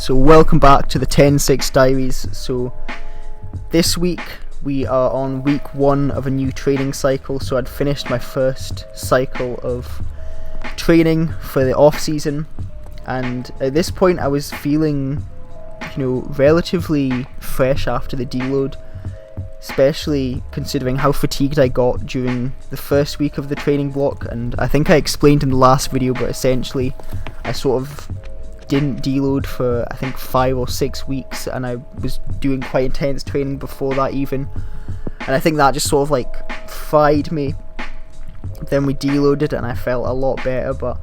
So welcome back to the 10-6 Diaries. So this week we are on week 1 of a new training cycle. So I'd finished my first cycle of training for the off season, and at this point I was feeling, relatively fresh after the deload, especially considering how fatigued I got during the first week of the training block. And I think I explained in the last video, but essentially I sort of didn't deload for I think 5 or 6 weeks, and I was doing quite intense training before that even, and I think that just sort of fried me. Then we deloaded and I felt a lot better, but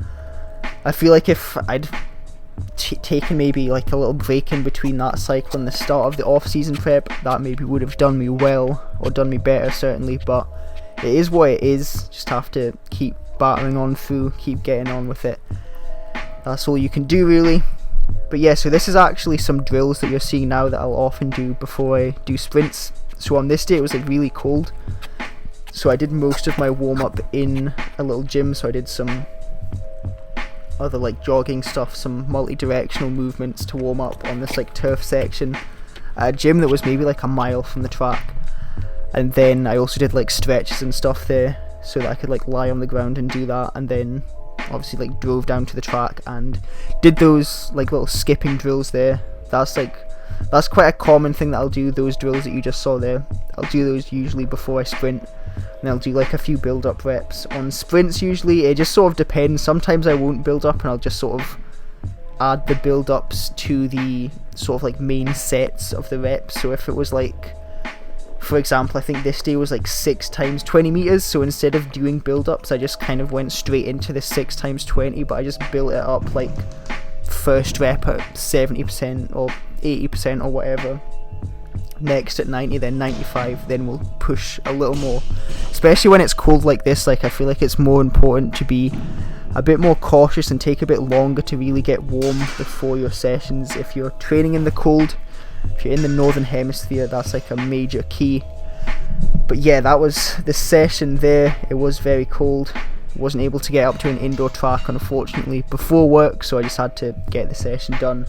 I feel like if I'd taken maybe a little break in between that cycle and the start of the off-season prep, that maybe would have done me well, or done me better certainly. But it is what it is, just have to keep battering on through, keep getting on with it. That's all you can do really. But yeah, so this is actually some drills that you're seeing now that I'll often do before I do sprints. So on this day it was really cold, so I did most of my warm-up in a little gym. So I did some other jogging stuff, some multi-directional movements to warm up on this turf section at a gym that was maybe a mile from the track. And then I also did stretches and stuff there so that I could lie on the ground and do that, and then obviously drove down to the track and did those little skipping drills there. That's quite a common thing that I'll do, those drills that you just saw there. I'll do those usually before I sprint, and I'll do a few build-up reps. On sprints usually it just sort of depends. Sometimes I won't build up and I'll just sort of add the build-ups to the sort of main sets of the reps. So if it was for example, I think this day was 6 times 20 meters, so instead of doing build-ups I just kind of went straight into the 6 times 20, but I just built it up first rep at 70% or 80% or whatever, next at 90, then 95, then we'll push a little more. Especially when it's cold like this, I feel like it's more important to be a bit more cautious and take a bit longer to really get warm before your sessions. If you're training in the cold, if you're in the northern hemisphere, that's a major key. But yeah, that was the session there. It was very cold. Wasn't able to get up to an indoor track unfortunately before work, so I just had to get the session done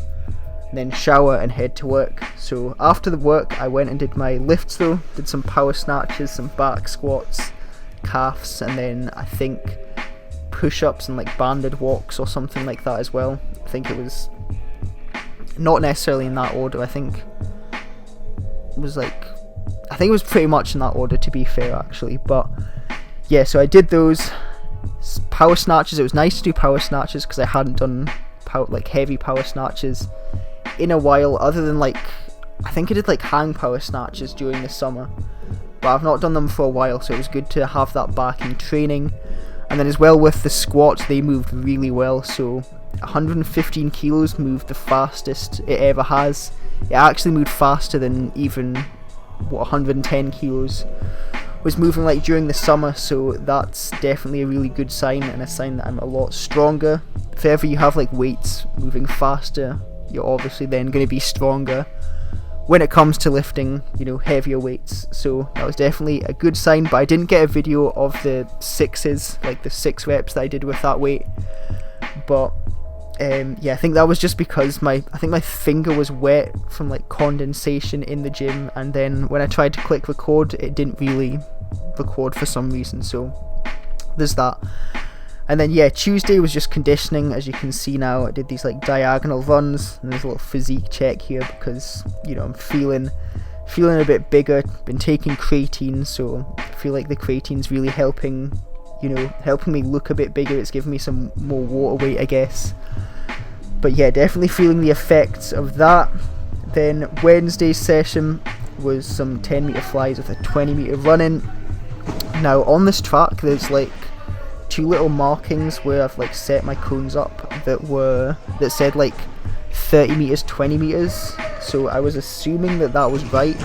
and then shower and head to work. So after the work I went and did my lifts though, did some power snatches, some back squats, calves, and then I think push-ups and banded walks or something like that as well. I think it was not necessarily in that order. I think it was pretty much in that order, to be fair actually. But yeah, so I did those power snatches. It was nice to do power snatches because I hadn't done heavy power snatches in a while, other than I think I did hang power snatches during the summer, but I've not done them for a while, so it was good to have that back in training. And then as well with the squats, they moved really well. So 115 kilos moved the fastest it ever has. It actually moved faster than even 110 kilos was moving during the summer, so that's definitely a really good sign, and a sign that I'm a lot stronger. If ever you have weights moving faster, you're obviously then going to be stronger when it comes to lifting heavier weights. So that was definitely a good sign. But I didn't get a video of the 6s, the 6 reps that I did with that weight. But yeah, I think that was just because my finger was wet from condensation in the gym, and then when I tried to click record it didn't really record for some reason, so there's that. And then yeah, Tuesday was just conditioning. As you can see now, I did these diagonal runs, and there's a little physique check here because I'm feeling a bit bigger. Been taking creatine, so I feel the creatine's really helping me look a bit bigger. It's giving me some more water weight, I guess. But yeah, definitely feeling the effects of that. Then Wednesday's session was some 10 meter flies with a 20 meter run in. Now on this track there's 2 little markings where I've set my cones up that said 30 meters, 20 meters. So I was assuming that was right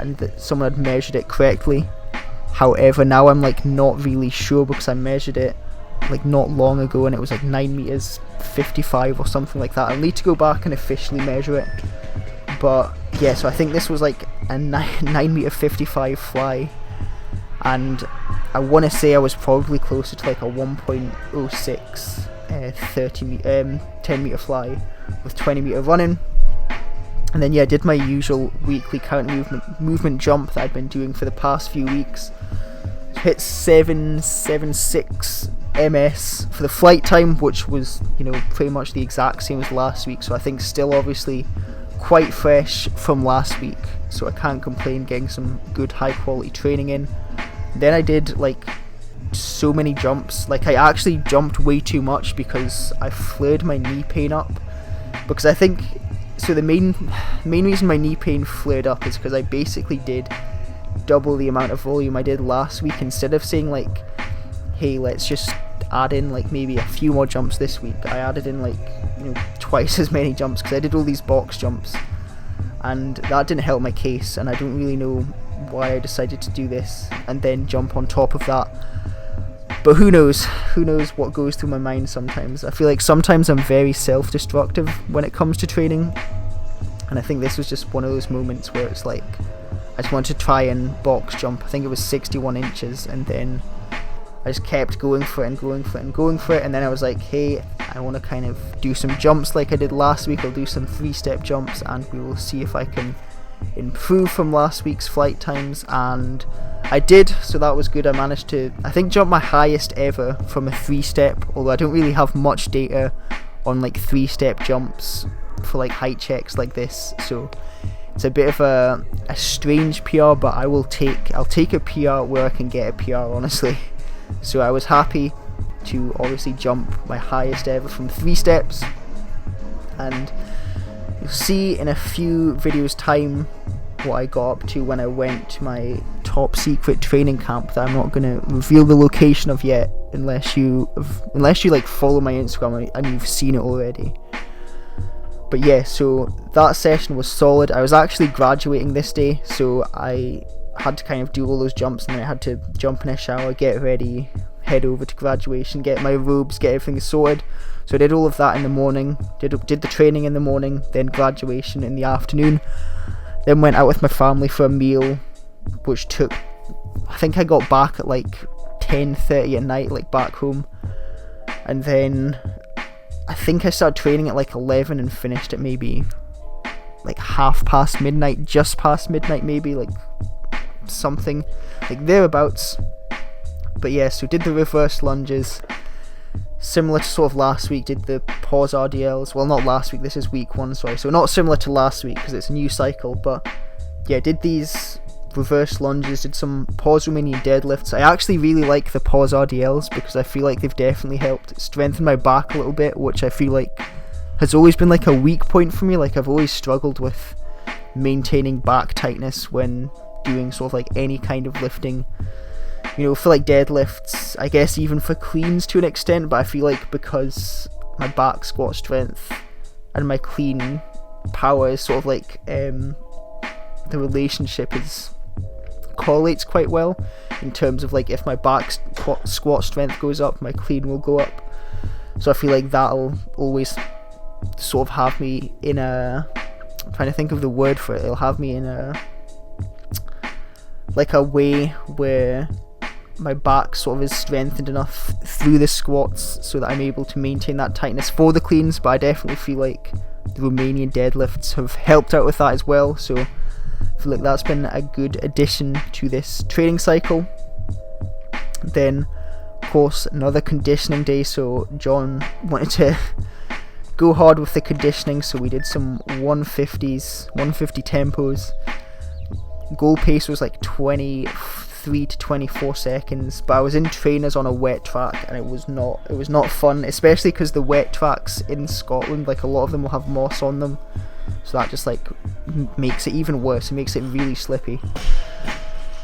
and that someone had measured it correctly. However, now I'm not really sure because I measured it not long ago and it was 9 meters 55 or something like that. I'll need to go back and officially measure it. But yeah, so I think this was a 9 meter 55 fly, and I want to say I was probably closer to a 1.06 10 meter fly with 20 meter running. And then I did my usual weekly counter movement jump that I'd been doing for the past few weeks. Hit 776 ms for the flight time, which was pretty much the exact same as last week, so I think still obviously quite fresh from last week, so I can't complain, getting some good high quality training in. Then I did like so many jumps. Like I actually jumped way too much because I flared my knee pain up, because I think so the main reason my knee pain flared up is because I basically did double the amount of volume I did last week. Instead of saying like, hey, let's just add in like maybe a few more jumps this week, I added in like twice as many jumps, because I did all these box jumps, and that didn't help my case, and I don't really know why I decided to do this and then jump on top of that. But who knows what goes through my mind sometimes. I feel like sometimes I'm very self-destructive when it comes to training, and I think this was just one of those moments where it's like I just wanted to try and box jump. I think it was 61 inches, and then I just kept going for it, and then I was like, hey, I want to kind of do some jumps like I did last week. I'll do some 3-step jumps, and we will see if I can improve from last week's flight times. And I did, so that was good. I managed to, I think, jump my highest ever from a 3-step, although I don't really have much data on like 3-step jumps for like height checks like this, so it's a bit of a strange PR, but I'll take a PR where I can get a PR, honestly. So I was happy to obviously jump my highest ever from 3 steps, and you'll see in a few videos time what I got up to when I went to my top secret training camp that I'm not going to reveal the location of yet, unless you like follow my Instagram and you've seen it already. But yeah, so that session was solid. I was actually graduating this day, so I had to kind of do all those jumps, and then I had to jump in a shower, get ready, head over to graduation, get my robes, get everything sorted. So I did all of that in the morning, did the training in the morning, then graduation in the afternoon, then went out with my family for a meal, which took, I think I got back at like 10:30 at night, like back home, and then I think I started training at like 11 and finished at maybe like half past midnight, just past midnight maybe, like something like thereabouts. But yeah, so did the reverse lunges, similar to sort of last week, did the pause RDLs, well not last week, this is week 1, sorry, so not similar to last week because it's a new cycle, but yeah, did these reverse lunges, did some pause Romanian deadlifts. I actually really like the pause RDLs because I feel like they've definitely helped strengthen my back a little bit, which I feel like has always been like a weak point for me. Like I've always struggled with maintaining back tightness when doing sort of like any kind of lifting, for like deadlifts, I guess even for cleans to an extent, but I feel like because my back squat strength and my clean power is sort of like the relationship correlates quite well in terms of like if my back squat strength goes up, my clean will go up. So I feel like that'll always sort of have me in I'm trying to think of the word for it, it'll have me in a way where my back sort of is strengthened enough through the squats so that I'm able to maintain that tightness for the cleans. But I definitely feel like the Romanian deadlifts have helped out with that as well, so I feel like that's been a good addition to this training cycle. Then of course another conditioning day, so John wanted to go hard with the conditioning, so we did some 150 tempos. Goal pace was like 23 to 24 seconds, but I was in trainers on a wet track, and it was not fun, especially because the wet tracks in Scotland, like a lot of them will have moss on them, so that just like makes it even worse. It makes it really slippy.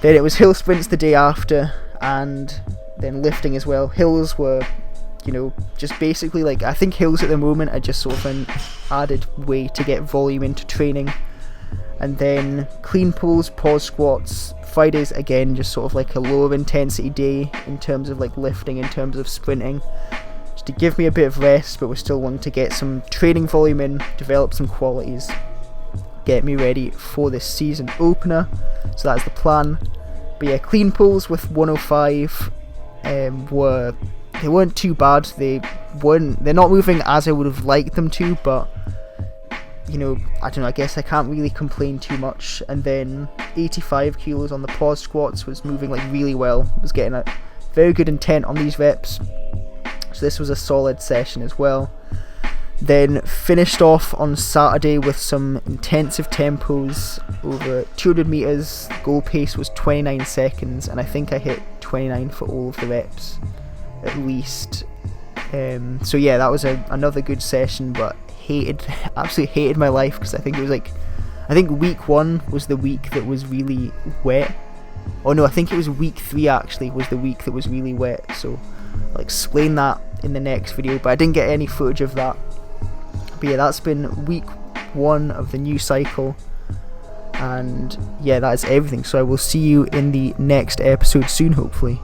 Then it was hill sprints the day after, and then lifting as well. Hills were just basically like, I think hills at the moment are just sort of an added way to get volume into training. And then clean pulls, pause squats. Fridays again, just sort of like a lower intensity day in terms of like lifting, in terms of sprinting, just to give me a bit of rest, but we're still wanting to get some training volume in, develop some qualities, get me ready for this season opener. So that's the plan. But yeah, clean pulls with 105 were they weren't too bad. They're not moving as I would have liked them to, but you know, I don't know, I guess I can't really complain too much. And then 85 kilos on the pause squats was moving like really well. Was getting a very good intent on these reps, so this was a solid session as well. Then finished off on Saturday with some intensive tempos over 200 meters. Goal pace was 29 seconds, and I think I hit 29 for all of the reps at least. So yeah, that was another good session, but absolutely hated my life, because I think week 1 was the week that was really wet. Oh no, I think it was week 3 actually was the week that was really wet, so I'll explain that in the next video, but I didn't get any footage of that. But yeah, that's been week 1 of the new cycle, and yeah, that is everything. So I will see you in the next episode soon, hopefully.